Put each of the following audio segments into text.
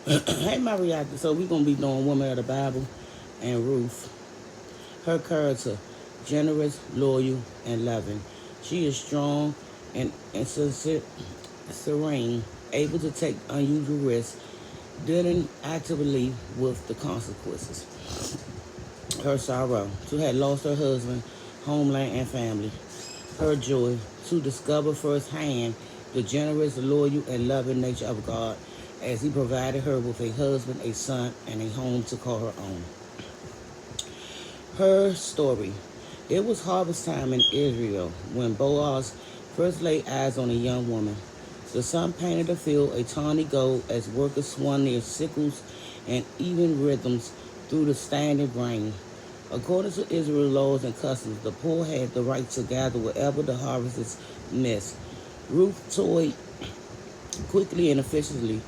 Hey, Maria. So we're gonna be doing Woman of the Bible and Ruth. Her character, generous, loyal, and loving. She is strong and serene, able to take unusual risks, dealing actively with the consequences. Her sorrow, to have lost her husband, homeland, and family. Her joy, to discover firsthand the generous, loyal, and loving nature of God as He provided her with a husband, a son, and a home to call her own. Her story. It was harvest time in Israel when Boaz first laid eyes on a young woman. The sun painted the field a tawny gold as workers swung their sickles and even rhythms through the standing grain. According to Israel laws and customs, the poor had the right to gather wherever the harvest missed. Ruth toiled quickly and efficiently.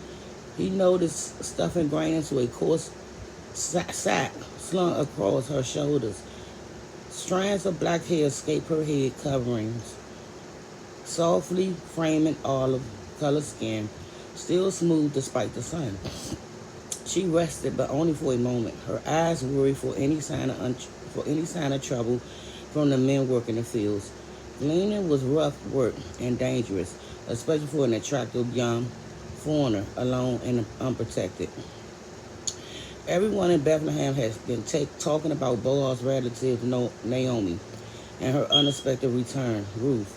He noticed stuffing grain into a coarse sack slung across her shoulders. Strands of black hair escaped her head coverings, softly framing olive colored skin, still smooth despite the sun. She rested, but only for a moment. Her eyes worried for any sign of trouble from the men working the fields. Gleaning was rough work and dangerous, especially for an attractive young foreigner, alone and unprotected. Everyone in Bethlehem has been talking about Boaz's relative Naomi and her unexpected return, Ruth.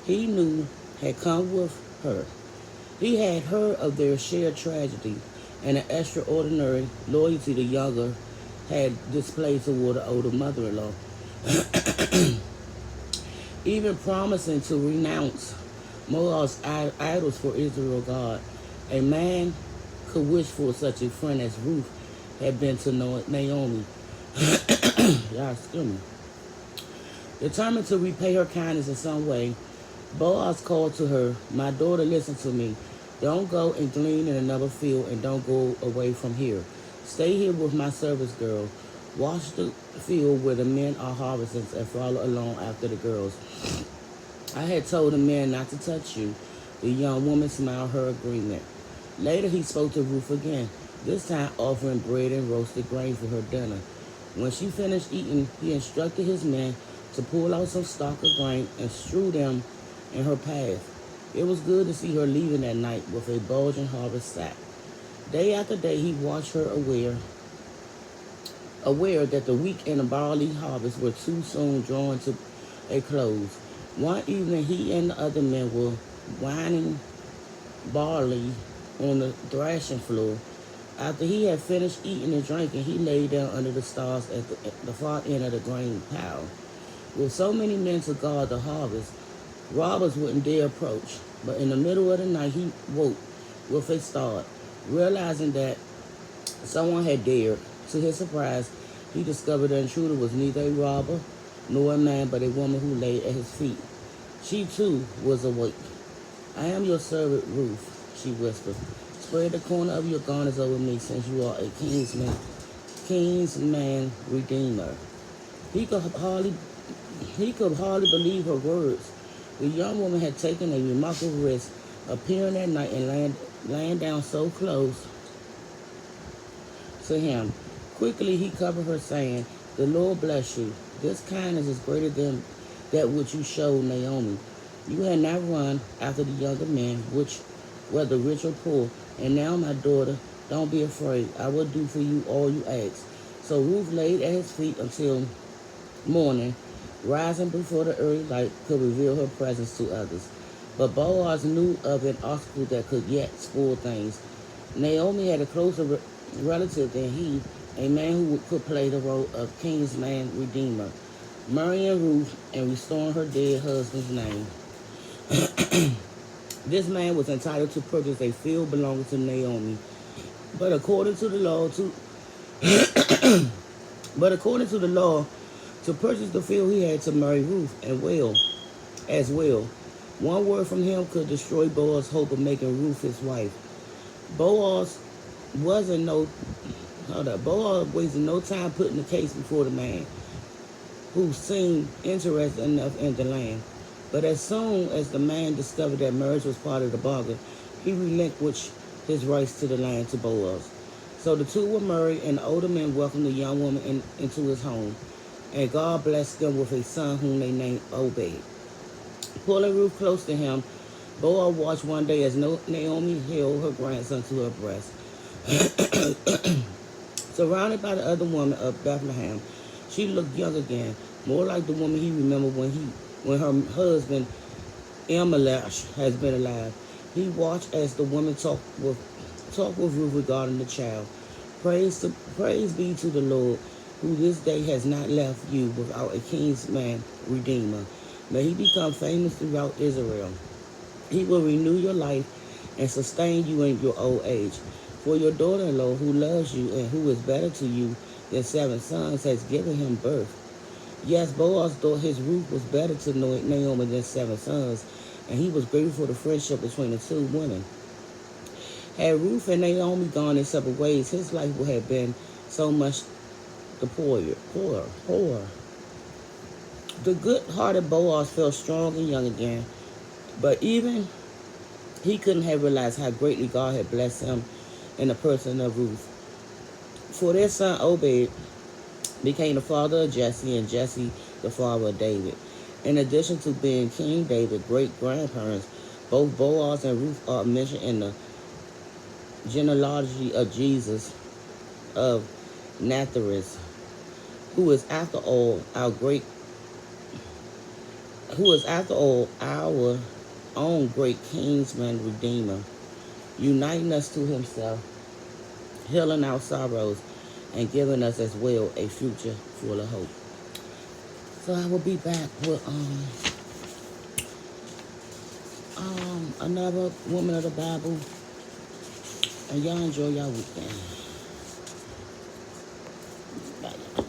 He knew had come with her. He had heard of their shared tragedy and the extraordinary loyalty the younger had displayed toward the older mother-in-law, even promising to renounce Moab's idols for Israel God. A man could wish for such a friend as Ruth had been to Naomi. Y'all, excuse me. Determined to repay her kindness in some way, Boaz called to her, "My daughter, listen to me. Don't go and glean in another field and don't go away from here. Stay here with my service girl. Watch the field where the men are harvesting and follow along after the girls. I had told the men not to touch you." The young woman smiled her agreement. Later he spoke to Ruth again, this time offering bread and roasted grain for her dinner. When she finished eating, he instructed his men to pull out some stalk of grain and strew them in her path. It was good to see her leaving that night with a bulging harvest sack. Day after day he watched her aware that the wheat and the barley harvest were too soon drawing to a close. One evening he and the other men were winding barley on the thrashing floor. After he had finished eating and drinking, he lay down under the stars at the far end of the grain pile. With so many men to guard the harvest, robbers wouldn't dare approach. But in the middle of the night, he woke with a start, realizing that someone had dared. To his surprise, he discovered the intruder was neither a robber nor a man, but a woman who lay at his feet. She, too, was awake. "I am your servant, Ruth," she whispered. "Spread the corner of your garments over me, since you are a kinsman redeemer." He could hardly believe her words. The young woman had taken a remarkable risk, appearing at night and laying down so close to him. Quickly he covered her, saying, "The Lord bless you. This kindness is greater than that which you showed Naomi. You had not run after the younger men, which whether rich or poor. And now, my daughter, don't be afraid. I will do for you all you ask." So Ruth laid at his feet until morning, rising before the early light could reveal her presence to others. But Boaz knew of an obstacle that could yet spoil things. Naomi had a closer relative than he, a man who could play the role of kinsman redeemer, marrying Ruth and restoring her dead husband's name. This man was entitled to purchase a field belonging to Naomi, but according to the law, to purchase the field, he had to marry Ruth as well. One word from him could destroy Boaz's hope of making Ruth his wife. Boaz wasn't no Boaz wasted no time putting the case before the man, who seemed interested enough in the land. But as soon as the man discovered that marriage was part of the bargain, he relinquished his rights to the land to Boaz. So the two were married, and the older man welcomed the young woman into his home. And God blessed them with a son whom they named Obed. Pulling Ruth close to him, Boaz watched one day as Naomi held her grandson to her breast. Surrounded by the other women of Bethlehem, she looked young again, more like the woman he remembered when her husband Elimelech has been alive. He watched as the woman talked with Ruth regarding the child. Praise be to the Lord, who this day has not left you without a kinsman redeemer. May he become famous throughout Israel. He will renew your life and sustain you in your old age. For your daughter-in-law, who loves you and who is better to you than 7 sons, has given him birth. Yes, Boaz thought his Ruth was better to Naomi than 7 sons, and he was grateful for the friendship between the two women. Had Ruth and Naomi gone in separate ways, his life would have been so much the poorer. The good-hearted Boaz felt strong and young again, but even he couldn't have realized how greatly God had blessed him in the person of Ruth. For their son Obed became the father of Jesse, and Jesse the father of David. In addition to being King David's great-grandparents, both Boaz and Ruth are mentioned in the genealogy of Jesus of Nazareth, who is after all our own great kinsman redeemer, uniting us to himself, healing our sorrows, and giving us as well a future full of hope. So I will be back with another woman of the Bible, and y'all enjoy y'all weekend. Bye.